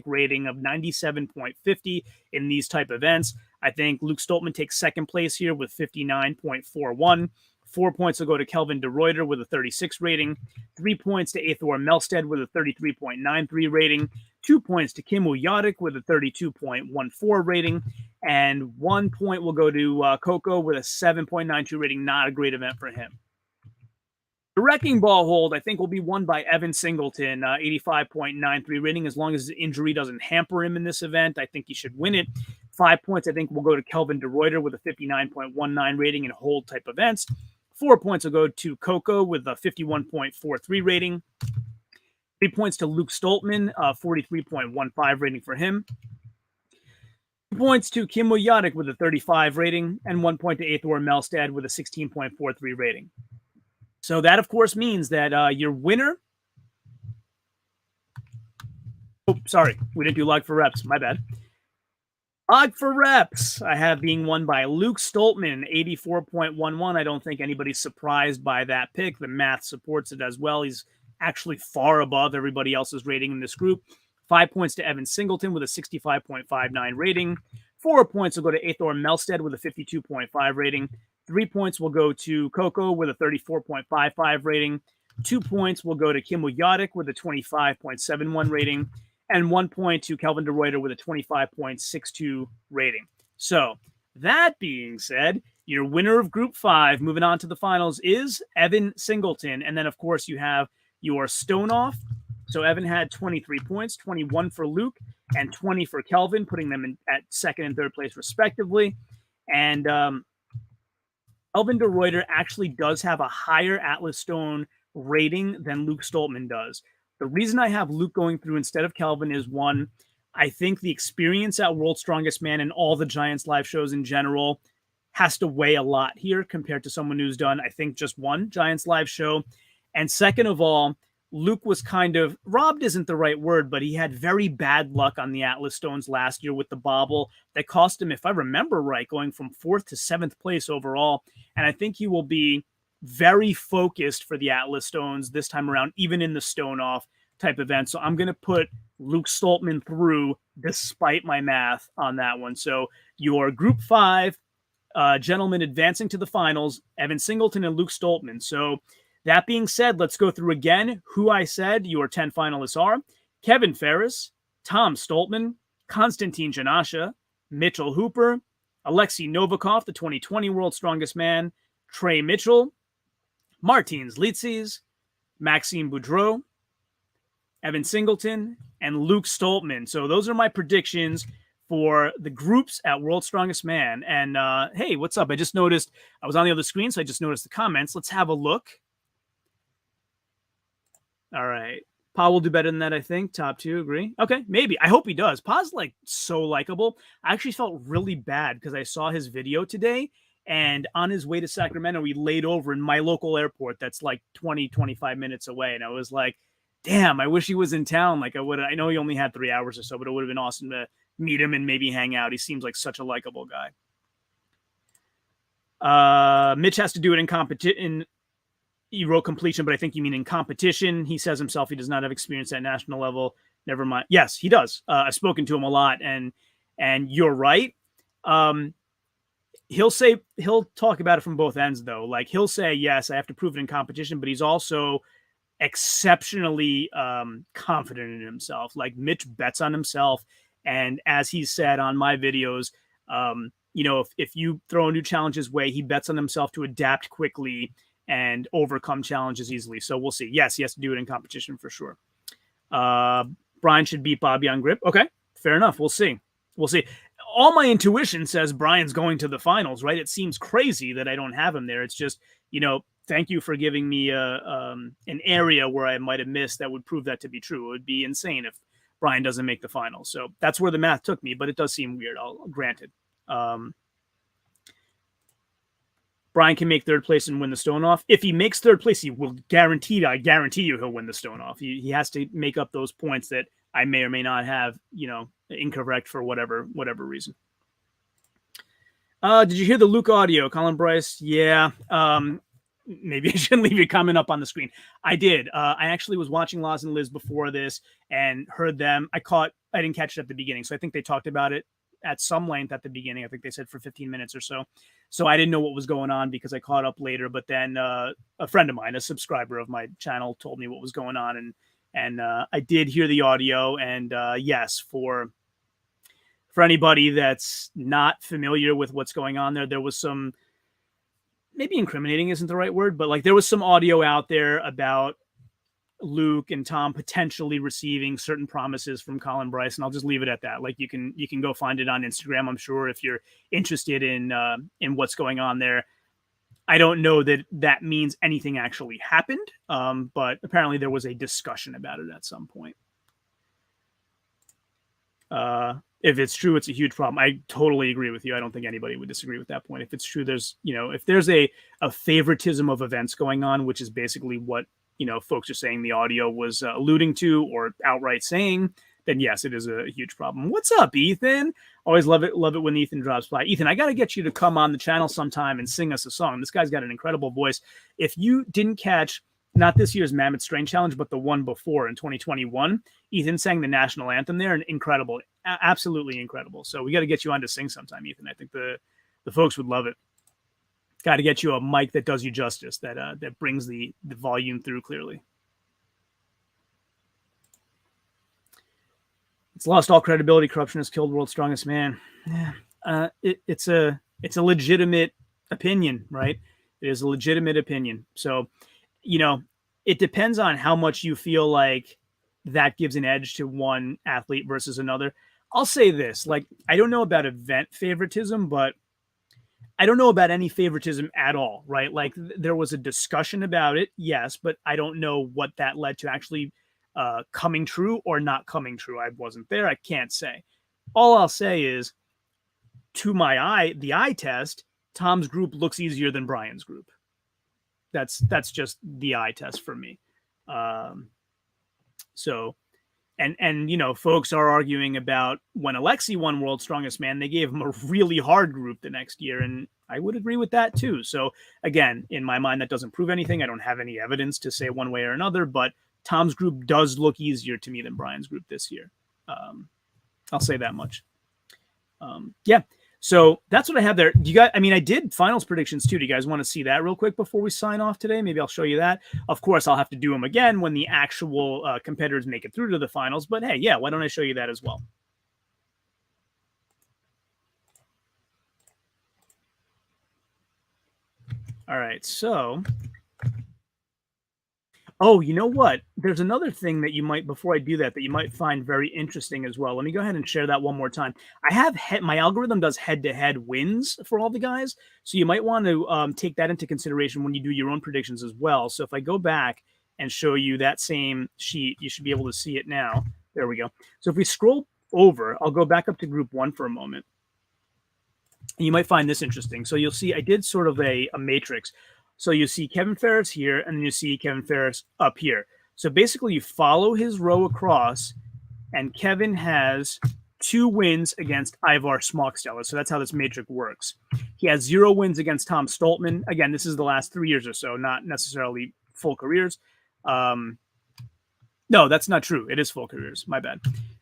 rating of 97.50 in these type events. I think Luke Stoltman takes second place here with 59.41. 4 points will go to Kelvin DeRuyter with a 36 rating. 3 points to Athor Melstead with a 33.93 rating. 2 points to Kim Woo-Yodik with a 32.14 rating. And 1 point will go to Coco with a 7.92 rating. Not a great event for him. The Wrecking Ball hold, I think, will be won by Evan Singleton, 85.93 rating. As long as his injury doesn't hamper him in this event, I think he should win it. 5 points, I think, will go to Kelvin DeRuyter with a 59.19 rating in hold type events. 4 points will go to Coco with a 51.43 rating. 3 points to Luke Stoltman, 43.15 rating for him. 2 points to Kim Woo-Yodik with a 35 rating, and 1 point to Athor Melstead with a 16.43 rating. So that, of course, means that your winner... Oh, sorry. We didn't do log for reps. My bad. Log for reps I have being won by Luke Stoltman, 84.11. I don't think anybody's surprised by that pick. The math supports it as well. He's actually far above everybody else's rating in this group. 5 points to Evan Singleton with a 65.59 rating. 4 points will go to Athor Melstead with a 52.5 rating. 3 points will go to Coco with a 34.55 rating. 2 points will go to Kim Woo-Yodik with a 25.71 rating. And 1 point to Kelvin DeRuyter with a 25.62 rating. So, that being said, your winner of Group 5, moving on to the finals, is Evan Singleton. And then, of course, you have your stone-off. So, Evan had 23 points, 21 for Luke, and 20 for Kelvin, putting them at second and third place, respectively. And Kelvin DeRuyter actually does have a higher Atlas Stone rating than Luke Stoltman does. The reason I have Luke going through instead of Kelvin is, one, I think the experience at World's Strongest Man and all the Giants live shows in general has to weigh a lot here compared to someone who's done, I think, just one Giants live show. And second of all, Luke was kind of, robbed isn't the right word, but he had very bad luck on the Atlas Stones last year with the bobble that cost him, if I remember right, going from 4th to 7th place overall. And I think he will be very focused for the Atlas Stones this time around, even in the stone off type event. So I'm going to put Luke Stoltman through despite my math on that one. So your Group 5 gentlemen advancing to the finals, Evan Singleton and Luke Stoltman. So that being said, let's go through again who I said your 10 finalists are. Kevin Ferris, Tom Stoltman, Constantine Genasha, Mitchell Hooper, Alexi Novikov, the 2020 World's Strongest Man, Trey Mitchell, Martins Litzis, Maxine Boudreau, Evan Singleton, and Luke Stoltman. So those are my predictions for the groups at World's Strongest Man. And hey, what's up? I just noticed, I was on the other screen, so I just noticed the comments. Let's have a look. All right. Pa will do better than that, I think. Top 2, agree? Okay, maybe. I hope he does. Pa's like so likable. I actually felt really bad because I saw his video today, and on his way to Sacramento, he laid over in my local airport that's like 20, 25 minutes away. And I was like, damn, I wish he was in town. Like I know he only had 3 hours or so, but it would have been awesome to meet him and maybe hang out. He seems like such a likable guy. Mitch has to do it in competition. You wrote completion, but I think you mean in competition. He says himself he does not have experience at national level. Never mind. Yes, he does. I've spoken to him a lot, and you're right. He'll talk about it from both ends, though. Like, he'll say, yes, I have to prove it in competition, but he's also exceptionally confident in himself. Like, Mitch bets on himself And as he said on my videos, you know, if you throw a new challenge his way, he bets on himself to adapt quickly and overcome challenges easily. So we'll see. Yes, he has to do it in competition for sure. Brian should beat Bobby on grip. Okay, fair enough. We'll see. We'll see. All my intuition says Brian's going to the finals, right? It seems crazy that I don't have him there. It's just, you know, thank you for giving me an area where I might have missed that would prove that to be true. It would be insane if Brian doesn't make the finals. So that's where the math took me, but it does seem weird. I'll grant it. Brian can make third place and win the stone off. If he makes third place, he will I guarantee you he'll win the stone off. He has to make up those points that I may or may not have, you know, incorrect for whatever reason. Did you hear the Luke audio, Colin Bryce? Yeah. Maybe I shouldn't leave your comment up on the screen. I did. I actually was watching Laws and Liz before this and heard them. I didn't catch it at the beginning. So I think they talked about it at some length at the beginning. I think they said for 15 minutes or so. So I didn't know what was going on because I caught up later. But then a friend of mine, a subscriber of my channel, told me what was going on. And I did hear the audio. And yes, for anybody that's not familiar with what's going on there was some, maybe incriminating isn't the right word, but like there was some audio out there about Luke and Tom potentially receiving certain promises from Colin Bryce, and I'll just leave it at that. Like you can go find it on Instagram, I'm sure, if you're interested in what's going on there. I don't know that means anything actually happened, but apparently there was a discussion about it at some point. If it's true, it's a huge problem. I totally agree with you. I don't think anybody would disagree with that point. If it's true, there's, you know, if there's a favoritism of events going on, which is basically what, you know, folks are saying the audio was alluding to or outright saying, then yes, it is a huge problem. What's up, Ethan? Always love it when Ethan drops by. Ethan, I got to get you to come on the channel sometime and sing us a song. This guy's got an incredible voice. If you didn't catch not this year's Mammoth Strain Challenge, but the one before in 2021, Ethan sang the national anthem there, and incredible, absolutely incredible. So we got to get you on to sing sometime, Ethan. I think the folks would love it. Got to get you a mic that does you justice, that brings the volume through clearly. It's lost all credibility. Corruption has killed World's Strongest Man. Yeah, it's a legitimate opinion, right? It is a legitimate opinion. So, you know, it depends on how much you feel like that gives an edge to one athlete versus another. I'll say this, like, I don't know about event favoritism, but I don't know about any favoritism at all, right? Like there was a discussion about it, yes, but I don't know what that led to actually coming true or not coming true. I wasn't there. I can't say. All I'll say is, to my eye, the eye test, Tom's group looks easier than Brian's group. That's just the eye test for me. So, and you know, folks are arguing about when Alexi won World's Strongest Man, they gave him a really hard group the next year, and I would agree with that too. So again, in my mind, that doesn't prove anything. I don't have any evidence to say one way or another, but Tom's group does look easier to me than Brian's group this year. I'll say that much. Yeah. So that's what I have there. Do you guys, I mean, I did finals predictions too. Do you guys want to see that real quick before we sign off today? Maybe I'll show you that. Of course, I'll have to do them again when the actual competitors make it through to the finals. But hey, yeah, why don't I show you that as well? All right, so... Oh, you know what? There's another thing that you might, before I do that, you might find very interesting as well. Let me go ahead and share that one more time. I have my algorithm does head-to-head wins for all the guys. So you might want to take that into consideration when you do your own predictions as well. So if I go back and show you that same sheet, you should be able to see it now. There we go. So if we scroll over, I'll go back up to group one for a moment. And you might find this interesting. So you'll see I did sort of a matrix. So you see Kevin Ferris here, and then you see Kevin Ferris up here. So basically you follow his row across, and Kevin has 2 wins against Ivar Smocksteller. So that's how this matrix works. He has 0 wins against Tom Stoltman. Again, this is the last 3 years or so, not necessarily full careers. No, that's not true. It is full careers. My bad.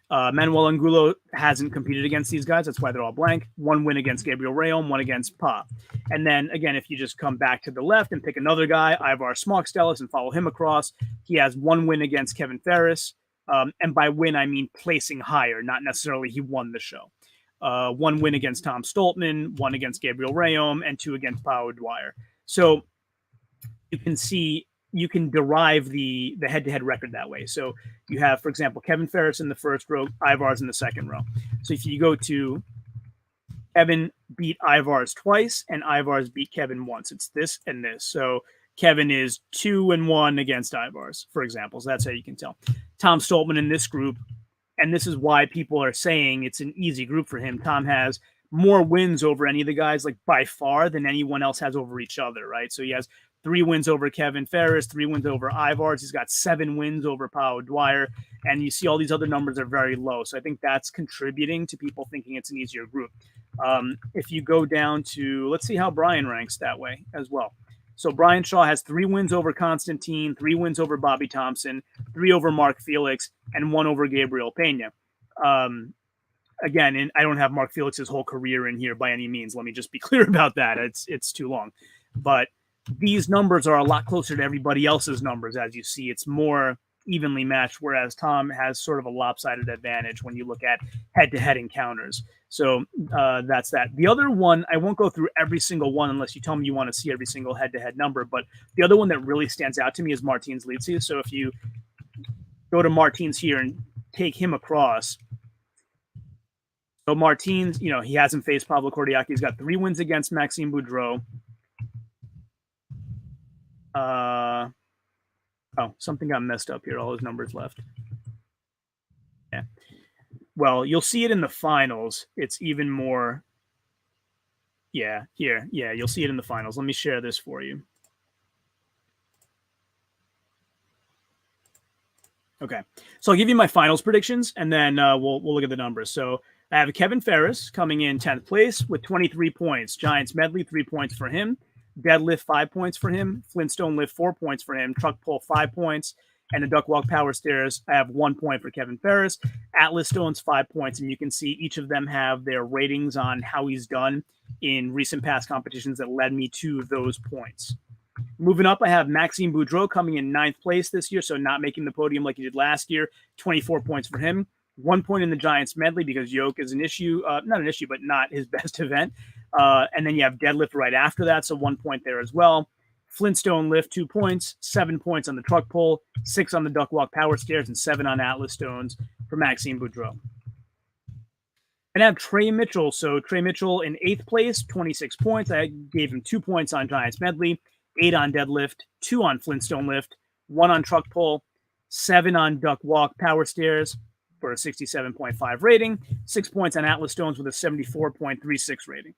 Manuel Angulo hasn't competed against these guys. That's why they're all blank. 1 win against Gabriel Rayom, 1 against Pa. And then, again, if you just come back to the left and pick another guy, Ivar Smockstellis, and follow him across, he has 1 win against Kevin Ferris, And by win, I mean placing higher, not necessarily he won the show. 1 win against Tom Stoltman, 1 against Gabriel Rayom, and 2 against Pao Dwyer. So you can see, you can derive the head-to-head record that way. So you have, for example, Kevin Ferris in the first row, Ivars in the second row. So if you go to Kevin beat Ivars twice and Ivars beat Kevin once, it's this and this. So Kevin is 2-1 against Ivars, for example. So that's how you can tell. Tom Stoltman in this group, and this is why people are saying it's an easy group for him. Tom has more wins over any of the guys, like by far, than anyone else has over each other, right? So he has 3 wins over Kevin Ferris, 3 wins over Ivars. He's got 7 wins over Pao Dwyer. And you see all these other numbers are very low. So I think that's contributing to people thinking it's an easier group. If you go down to, let's see how Brian ranks that way as well. So Brian Shaw has 3 wins over Constantine, 3 wins over Bobby Thompson, 3 over Mark Felix, and 1 over Gabriel Pena. Again, and I don't have Mark Felix's whole career in here by any means. Let me just be clear about that. It's too long. But these numbers are a lot closer to everybody else's numbers. As you see, it's more evenly matched, whereas Tom has sort of a lopsided advantage when you look at head-to-head encounters. So that's that. The other one, I won't go through every single one unless you tell me you want to see every single head-to-head number, but the other one that really stands out to me is Martins Litsius. So if you go to Martins here and take him across, so Martins, you know, he hasn't faced Pablo Cordiaki. He's got 3 wins against Maxine Boudreau. Oh, something got messed up here. All his numbers left. Yeah. Well, you'll see it in the finals. It's even more. Yeah, here. Yeah, you'll see it in the finals. Let me share this for you. Okay. So I'll give you my finals predictions, and then we'll look at the numbers. So I have Kevin Ferris coming in 10th place with 23 points. Giants medley, 3 points for him. Deadlift, 5 points for him. Flintstone lift, 4 points for him. Truck pull, 5 points. And the duck walk power stairs, I have 1 point for Kevin Ferris. Atlas stones, 5 points. And you can see each of them have their ratings on how he's done in recent past competitions that led me to those points. Moving up, I have Maxine Boudreau coming in 9th place this year, so not making the podium like he did last year. 24 points for him. 1 point in the Giants medley because yoke is an issue. Not an issue, but not his best event. And then you have deadlift right after that, so 1 point there as well. Flintstone lift, 2 points. 7 points on the truck pull. 6 on the duck walk power stairs, and 7 on Atlas stones for Maxine Boudreau. And I have Trey Mitchell. So Trey Mitchell in 8th place, 26 points. I gave him 2 points on Giants medley, 8 on deadlift, 2 on Flintstone lift, 1 on truck pull, 7 on duck walk power stairs for a 67.5 rating, 6 points on Atlas stones with a 74.36 rating.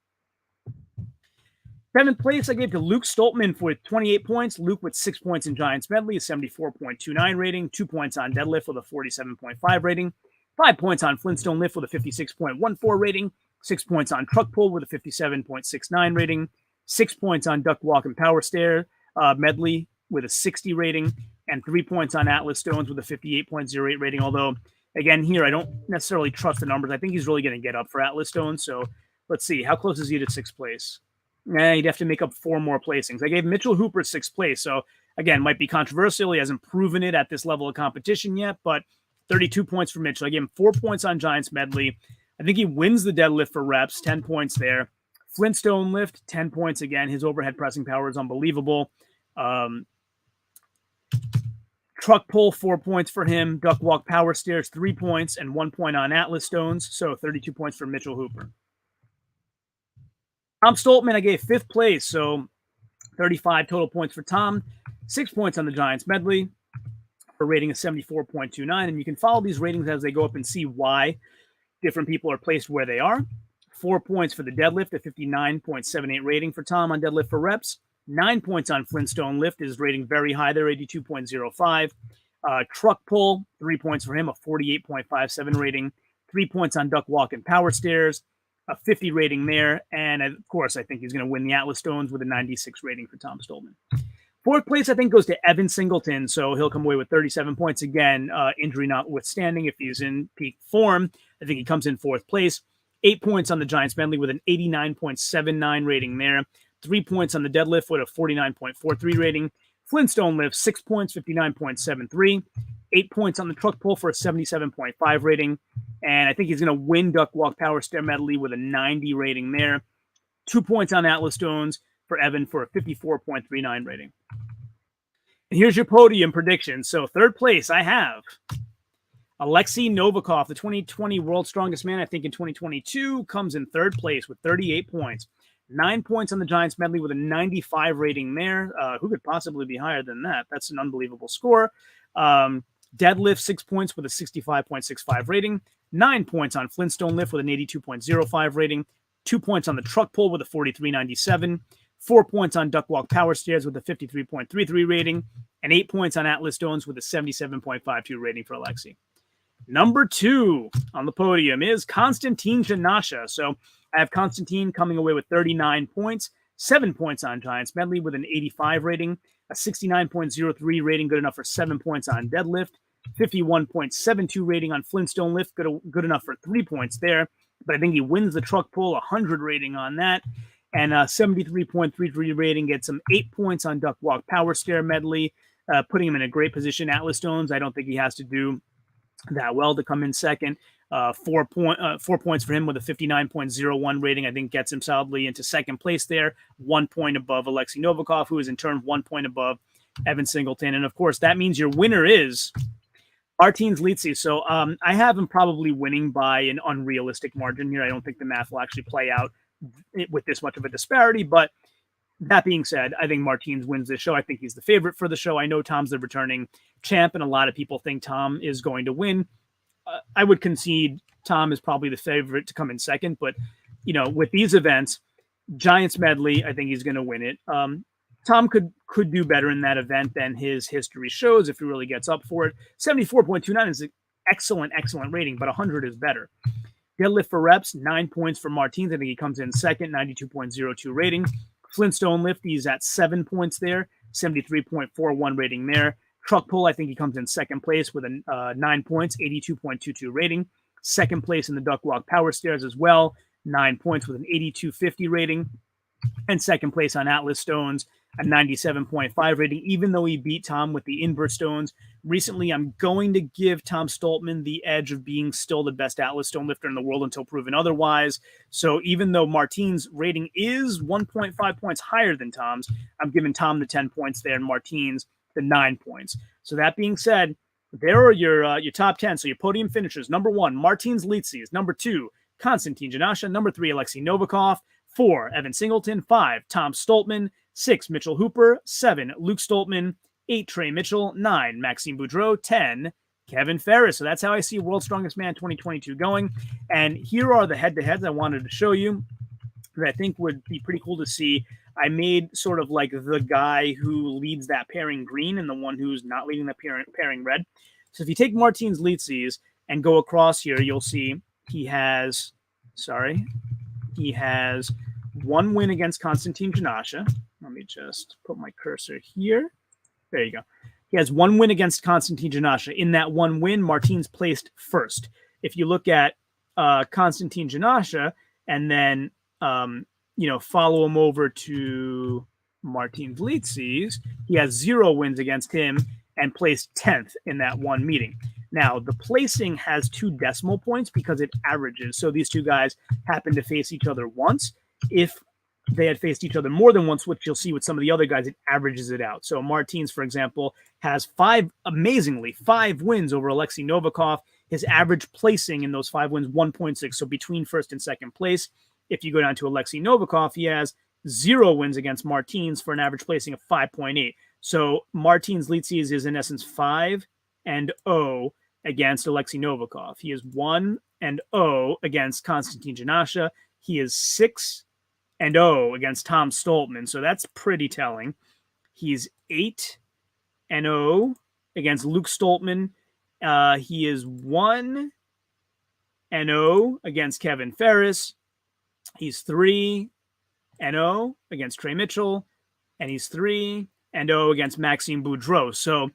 7th place, I gave to Luke Stoltman for 28 points. Luke with 6 points in Giants medley, a 74.29 rating, 2 points on deadlift with a 47.5 rating, 5 points on Flintstone lift with a 56.14 rating, 6 points on truck pull with a 57.69 rating, 6 points on duck walk and power stair medley with a 60 rating, and 3 points on Atlas stones with a 58.08 rating. Although, again, here I don't necessarily trust the numbers. I think he's really going to get up for Atlas stones. So let's see. How close is he to 6th place? He'd have to make up 4 more placings. I gave Mitchell Hooper 6th place. So, again, might be controversial. He hasn't proven it at this level of competition yet, but 32 points for Mitchell. I gave him 4 points on Giants medley. I think he wins the deadlift for reps, 10 points there. Flintstone lift, 10 points again. His overhead pressing power is unbelievable. Truck pull, 4 points for him. Duck walk power stairs, 3 points, and 1 point on Atlas stones. So 32 points for Mitchell Hooper. Tom Stoltman, I gave 5th place. So 35 total points for Tom. 6 points on the Giants medley for a rating of 74.29. And you can follow these ratings as they go up and see why different people are placed where they are. 4 points for the deadlift, a 59.78 rating for Tom on deadlift for reps. 9 points on Flintstone lift, is rating very high there, 82.05. Truck pull, 3 points for him, a 48.57 rating. 3 points on duck walk and power stairs, a 50 rating there. And of course, I think he's going to win the Atlas stones with a 96 rating for Tom Stoltman. 4th place, I think, goes to Evan Singleton. So he'll come away with 37 points. Again, injury notwithstanding, if he's in peak form, I think he comes in 4th place. 8 points on the Giants medley with an 89.79 rating there. 3 points on the deadlift with a 49.43 rating. Flintstone lift, 6 points, 59.73. 8 points on the truck pull for a 77.5 rating. And I think he's going to win duck walk power stair medley with a 90 rating there. 2 points on Atlas Stones for Evan for a 54.39 rating. And here's your podium prediction. So third place, I have Alexi Novikov, the 2020 World's Strongest Man, I think in 2022, comes in third place with 38 points. 9 points on the Giants medley with a 95 rating there. Who could possibly be higher than that? That's an unbelievable score. Deadlift, 6 points with a 65.65 rating. 9 points on Flintstone lift with an 82.05 rating. 2 points on the truck pull with a 43.97. 4 points on duck walk power stairs with a 53.33 rating. And 8 points on Atlas Stones with a 77.52 rating for Alexi. Number 2 on the podium is Constantine Genasha. So I have Constantine coming away with 39 points, 7 points on Giants medley with an 85 rating, a 69.03 rating, good enough for 7 points on deadlift, 51.72 rating on Flintstone lift, good enough for 3 points there. But I think he wins the truck pull, 100 rating on that, and a 73.33 rating, gets him 8 points on duck walk power stair medley, putting him in a great position. Atlas Stones, I don't think he has to do that well to come in second. 4 points for him with a 59.01 rating, I think gets him solidly into second place there. 1 point above Alexi Novikov, who is in turn 1 point above Evan Singleton. And of course, that means your winner is Martins Litzis. So I have him probably winning by an unrealistic margin here. I don't think the math will actually play out with this much of a disparity. But that being said, I think Martins wins this show. I think he's the favorite for the show. I know Tom's the returning champ, and a lot of people think Tom is going to win. I would concede Tom is probably the favorite to come in second. But, you know, with these events, Giants medley, I think he's going to win it. Tom could do better in that event than his history shows if he really gets up for it. 74.29 is an excellent rating, but 100 is better. Deadlift for reps, 9 points for Martins. I think he comes in second, 92.02 rating. Flintstone lift, he's at 7 points there, 73.41 rating there. Truck pull, I think he comes in second place with a 9 points, 82.22 rating. Second place in the duck walk power stairs as well, 9 points with an 82.50 rating. And second place on Atlas Stones, a 97.5 rating, even though he beat Tom with the invert stones. Recently, I'm going to give Tom Stoltman the edge of being still the best Atlas Stone lifter in the world until proven otherwise. So even though Martins' rating is 1.5 points higher than Tom's, I'm giving Tom the 10 points there and Martins the 9 points. So that being said, there are your top 10. So your podium finishers. Number 1, Martins Litzis. Number 2, Constantine Genasha. Number 3, Alexi Novikov. 4, Evan Singleton. 5, Tom Stoltman. 6, Mitchell Hooper. 7, Luke Stoltman. 8, Trey Mitchell. 9, Maxine Boudreau. 10, Kevin Ferris. So that's how I see World's Strongest Man 2022 going. And here are the head-to-heads I wanted to show you that I think would be pretty cool to see. I made sort of like the guy who leads that pairing green and the one who's not leading that pairing red. So if you take Martins Litzis and go across here, you'll see he has 1 win against Constantine Genasha. Let me just put my cursor here. There you go. He has 1 win against Constantine Genasha. In that 1 win, Martins placed first. If you look at Constantine Genasha and then follow him over to Martins Litzis, he has 0 wins against him and placed 10th in that 1 meeting. Now, the placing has 2 decimal points because it averages. So these two guys happen to face each other once. If they had faced each other more than once, which you'll see with some of the other guys, it averages it out. So Martins, for example, has 5 wins over Alexi Novikov. His average placing in those 5 wins, 1.6. So between first and second place. If you go down to Alexi Novikov, he has 0 wins against Martins for an average placing of 5.8. So Martins Litzis is in essence 5-0 against Alexi Novikov. He is 1-0 against Constantine Genasha. He is 6-0 against Tom Stoltman. So that's pretty telling. He's 8-0 against Luke Stoltman. He is 1-0 against Kevin Ferris. He's 3-0 against Trey Mitchell, and he's 3-0 against Maxine Boudreau. So,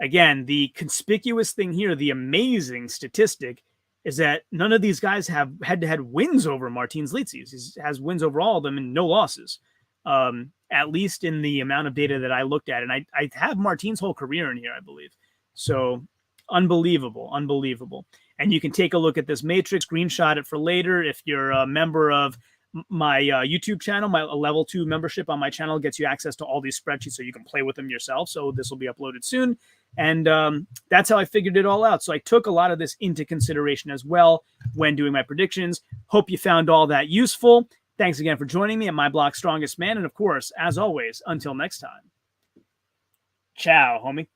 again, the conspicuous thing here, the amazing statistic, is that none of these guys have head-to-head wins over Martins Litzis. He has wins over all of them and no losses. at least in the amount of data that I looked at. And I have Martine's whole career in here, I believe. So unbelievable. And you can take a look at this matrix, screenshot it for later. If you're a member of my YouTube channel, my level 2 membership on my channel gets you access to all these spreadsheets so you can play with them yourself. So this will be uploaded soon. And that's how I figured it all out. So I took a lot of this into consideration as well when doing my predictions. Hope you found all that useful. Thanks again for joining me at My Block Strongest Man. And of course, as always, until next time. Ciao, homie.